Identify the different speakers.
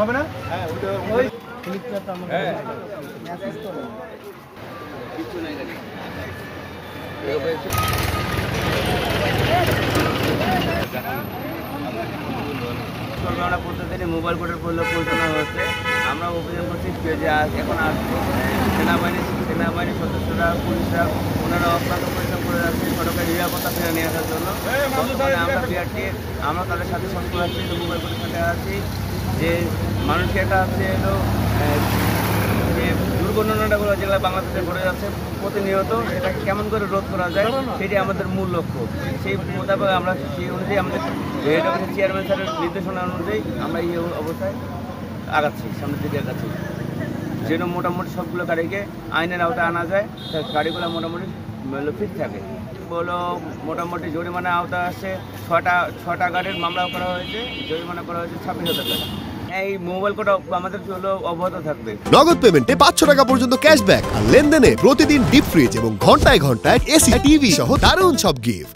Speaker 1: হবে না?
Speaker 2: হ্যাঁ
Speaker 1: ওই ক্লিকটা তো আমাকে
Speaker 2: মেসেজ তো কিছু নাই গাড়ি আমরা প্রতিদিনই মোবাইল কোর্টের পরিচালনা হচ্ছে। আমরা অভিযান করছি যে এখন আসছে সেনাবাহিনীর সদস্যরা পুলিশরা ওনারা অক্লান্ত পরিশ্রম করে যাচ্ছে সরকারি নিরাপত্তা ফিরে নিয়ে আসার জন্য। আমরা বিআরটি আমরা তাদের সাথে সংস্কৃত আছি, মোবাইল কোর্টের সাথে আছি যে মানুষের কাছে এলো যে দুর্ঘটনাগুলো যেগুলো বাংলাদেশে ঘটে যাচ্ছে প্রতিনিয়ত সেটাকে কেমন করে রোধ করা যায় সেটি আমাদের মূল লক্ষ্য। সেই মোতাবেক আমরা সেই অনুযায়ী আমাদের হেড অফিসের চেয়ারম্যান স্যারের নির্দেশনা অনুযায়ী আমরা এই অবস্থায় আগাচ্ছি, সামনের দিকে আগাচ্ছি যেন মোটামুটি সবগুলো গাড়িকে আইনের আওতায় আনা যায়, গাড়িগুলো মোটামুটি ফিট থাকে। বলো মোটামুটি জরিমানা আওতায় আসছে ছটা গাড়ির মামলা করা হয়েছে, জরিমানা করা হয়েছে 26,000 টাকা। এই মোবাইল কোড আমাদের হলো অব্যাহত থাকবে।
Speaker 3: নগদ পেমেন্টে 500 টাকা পর্যন্ত ক্যাশব্যাক আর লেনদেনে প্রতিদিন ডিপ ফ্রিজ এবং ঘন্টায় ঘন্টায় এসি টিভি সহ দারুণ সব গিফট।